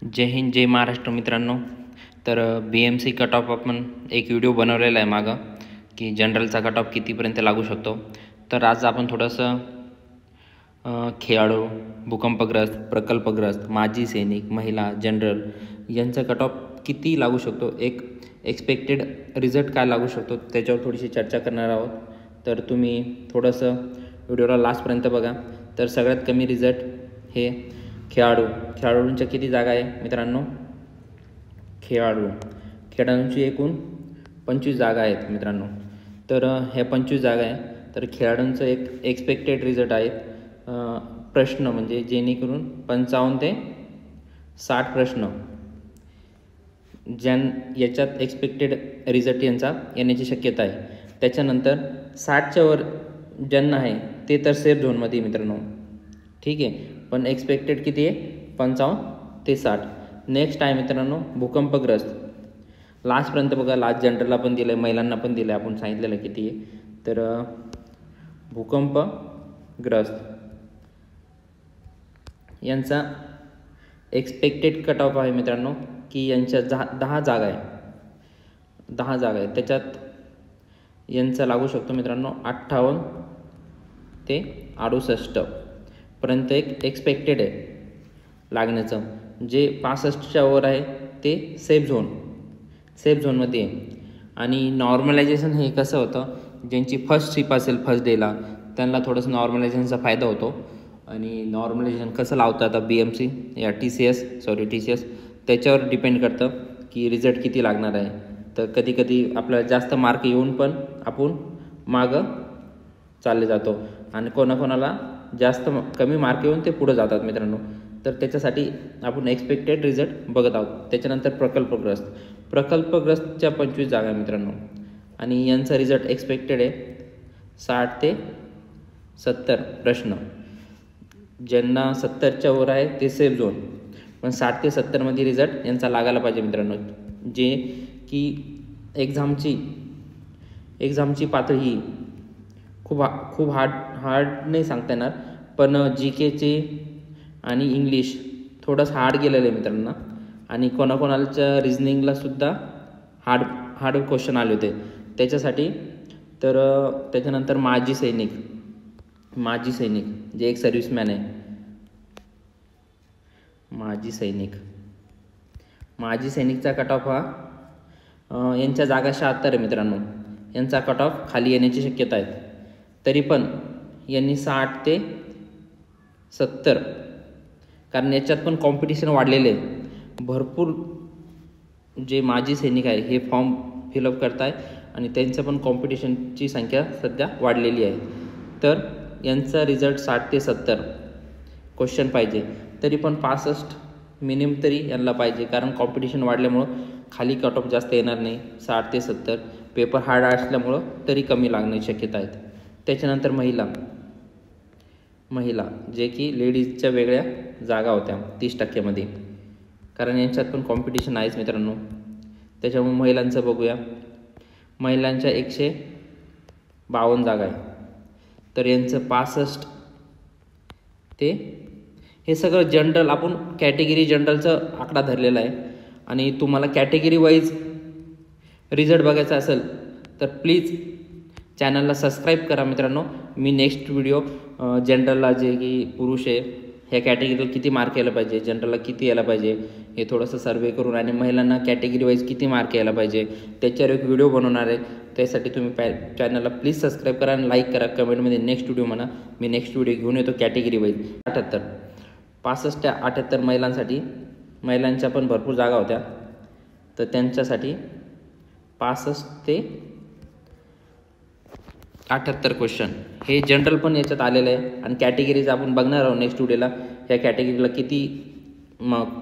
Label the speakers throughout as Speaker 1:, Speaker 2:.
Speaker 1: जय हिंद जय महाराष्ट्र मित्रांनो। तर BMC cut off आपण एक व्हिडिओ बनवलेला आहे मागं की जनरलचा कट ऑफ कितीपर्यंत लागू शकतो। तर आज आपण थोडंसं खेळाडू, भूकंपग्रस्त, प्रकल्पग्रस्त, माजी सैनिक, महिला, जनरल यांचा कट ऑफ किती लागू शकतो, एक एक्सपेक्टेड रिझल्ट काय लागू शकतो त्याच्यावर थोडीशी चर्चा करणार आहोत। तर तुम्ही थोडंसं व्हिडिओला लास्टपर्यंत बघा। तर सगळ्यात कमी रिझल्ट हे खेळाडूंच्या किती जागा आहे मित्रांनो? खेळाडूंची एकूण 25 जागा आहेत मित्रांनो। तर ह्या 25 जागा आहे। तर खेळाडूंचं एक एक्सपेक्टेड रिझल्ट आहे प्रश्न, म्हणजे जेणेकरून 55 ते 60 प्रश्न याच्यात एक्सपेक्टेड रिझल्ट यांचा येण्याची शक्यता आहे। त्याच्यानंतर 60च्या वर ज्यांना आहे ते तर सेफ झोनमध्ये मित्रांनो, ठीक आहे। पण एक्सपेक्टेड किती आहे? 55 ते 60। नेक्स्ट आहे मित्रांनो भूकंपग्रस्त। लास्टपर्यंत बघा, लास्ट जनरलला पण दिलं आहे, महिलांना पण दिलं आहे, आपण सांगितलेलं किती आहे। तर भूकंपग्रस्त यांचा एक्सपेक्टेड कट ऑफ आहे मित्रांनो की यांच्या 10 जागा आहे, 10 जागा आहे। त्याच्यात यांचा लागू शकतो मित्रांनो 58 ते 68 पर्यंत एक एक्सपेक्टेड आहे लागण्याचं। जे 65च्या वर आहे ते सेफ झोनमध्ये आहे। आणि नॉर्मलायझेशन हे कसं होतं, ज्यांची फर्स्ट ट्रिप असेल फर्स्ट डेला त्यांना थोडंसं नॉर्मलायझेशनचा फायदा होतो। आणि नॉर्मलायझेशन कसं लावतं आता BMC या TCS त्याच्यावर डिपेंड करतं की रिझल्ट किती लागणार आहे। तर कधी कधी आपल्याला जास्त मार्क येऊन पण आपण मागं चालले जातो आणि कोणाकोणाला जास्त कमी मार्क येऊन ते पुढे जातात मित्रांनो। तर त्याच्यासाठी आपण एक्सपेक्टेड रिझल्ट बघत आहोत। त्याच्यानंतर प्रकल्पग्रस्तच्या 25 जागा आहे मित्रांनो आणि यांचा रिझल्ट एक्सपेक्टेड आहे 60 ते 70 प्रश्न। ज्यांना 70च्या वर आहे ते सेफ झोन, पण 60 ते 70मध्ये रिझल्ट यांचा लागायला पाहिजे मित्रांनो। जे की एक्झामची पातळी ही खूप हार्ड नाही सांगता येणार, पण GKचे आणि इंग्लिश थोडंसं हार्ड गेलेलं आहे मित्रांनो। आणि कोणाकोणाच्या रिझनिंगला सुद्धा हार्ड क्वेश्चन आले होते त्याच्यासाठी। तर त्याच्यानंतर माजी सैनिक जे एक सर्व्हिसमॅन आहे, माजी सैनिकचा कट ऑफ हा यांच्या जागा 76 आहे मित्रांनो। यांचा कट ऑफ खाली येण्याची शक्यता आहे। तरी पण यांनी 60 ते 70, कारण याच्यात पण कॉम्पिटिशन वाढलेले आहे। भरपूर जे माजी सैनिक आहे हे फॉर्म फिलअप करत आहे आणि त्यांचं पण कॉम्पिटिशनची संख्या सध्या वाढलेली आहे। तर यांचा रिझल्ट 60 ते 70 क्वेश्चन पाहिजे। तरी पण 65 मिनिमम तरी यांना पाहिजे, कारण कॉम्पिटिशन वाढल्यामुळं खाली कट ऑफ जास्त येणार नाही। 60 ते 70 पेपर हार्ड असल्यामुळं तरी कमी लागण्याची शक्यता आहेत। त्याच्यानंतर महिला जे की लेडीजच्या वेगळ्या जागा होत्या 30%मध्ये, कारण यांच्यात पण कॉम्पिटिशन आहेच मित्रांनो। त्याच्यामुळे महिलांचं बघूया। महिलांच्या 152 जागा आहे। तर यांचं 65 ते, हे सगळं जनरल आपण कॅटेगरी जनरलचं आकडा धरलेला आहे। आणि तुम्हाला कॅटेगरी वाईज रिझल्ट बघायचा असेल तर प्लीज चॅनलला सबस्क्राईब करा मित्रांनो। मी नेक्स्ट व्हिडिओ जनरलला जे की पुरुष आहे ह्या कॅटेगरीला किती मार्क यायला पाहिजे, जनरलला किती यायला पाहिजे हे थोडंसं सर्वे करून, आणि महिलांना कॅटेगरी वाईज किती मार्क यायला पाहिजे त्याच्यावर एक व्हिडिओ बनवणार आहे। त्यासाठी तुम्ही चॅनलला प्लीज सबस्क्राईब करा आणि लाईक करा, कमेंटमध्ये नेक्स्ट व्हिडिओ म्हणा। मी नेक्स्ट व्हिडिओ घेऊन येतो कॅटेगरी वाईज। 65 ते 78 महिलांसाठी, महिलांच्या पण भरपूर जागा होत्या तर त्यांच्यासाठी 65 ते 78 क्वेश्चन हे जनरल पण याच्यात आलेलं आहे। आणि कॅटेगरीज आपण बघणार आहोत नेक्स्ट व्हिडिओला, ह्या कॅटेगरीला किती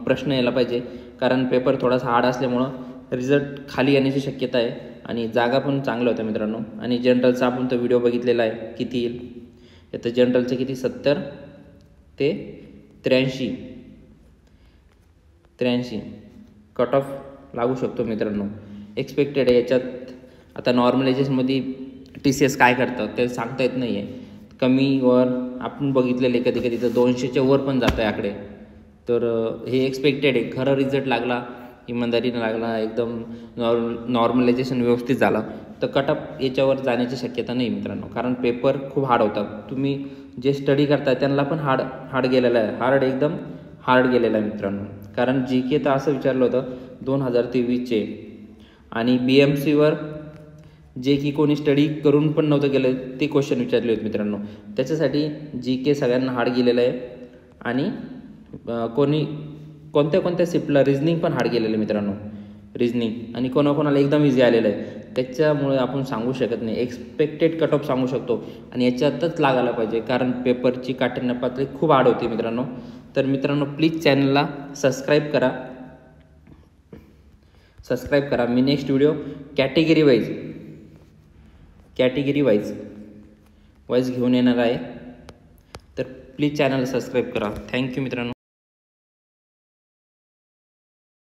Speaker 1: प्रश्न यायला पाहिजे, कारण पेपर थोडासा हार्ड असल्यामुळं रिझल्ट खाली येण्याची शक्यता आहे आणि जागा पण चांगल्या होत्या मित्रांनो। आणि जनरलचा आपण तो व्हिडिओ बघितलेला आहे किती येईल, याचं जनरलचं किती 70 ते 83 कट ऑफ लागू शकतो मित्रांनो, एक्सपेक्टेड आहे। याच्यात आता नॉर्मलायझेशनमध्ये TCS काय करतं ते सांगता येत नाही आहे। कमी वर आपण बघितलेले कधी कधी तर 200च्या वर पण जातं आहे आकडे। तर हे एक्सपेक्टेड आहे. खरं रिझल्ट लागला, इमानदारीनं लागला, एकदम नॉर्मलायझेशन व्यवस्थित झाला तर कटअप याच्यावर जाण्याची शक्यता नाही मित्रांनो. कारण पेपर खूप हार्ड होता. तुम्ही जे स्टडी करताय त्यांना पण हार्ड गेलेला आहे, एकदम हार्ड गेलेला आहे मित्रांनो. कारण जी के तर असं विचारलं होतं 2023चे, आणि BMCवर जे की कोणी स्टडी करून पण नव्हतं गेलं ते क्वेश्चन विचारले होते मित्रांनो. त्याच्यासाठी जी के सगळ्यांना हार्ड गेलेलं आहे. आणि कोणत्या शिफ्टला रिझनिंग पण हार्ड गेलेलं आहे मित्रांनो. रिझनिंग आणि कोणाकोणाला एकदम इझी आलेलं आहे. त्याच्यामुळे आपण सांगू शकत नाही, एक्सपेक्टेड कट ऑफ सांगू शकतो आणि याच्यातच लागायला पाहिजे. कारण पेपरची काठिण्य पातळी खूप हार्ड होती मित्रांनो. तर मित्रांनो प्लीज चॅनलला सबस्क्राईब करा. मी नेक्स्ट व्हिडिओ कॅटेगरी वाईज घेऊन येणार आहे. तर प्लीज चॅनल सबस्क्राईब करा. थँक्यू मित्रांनो.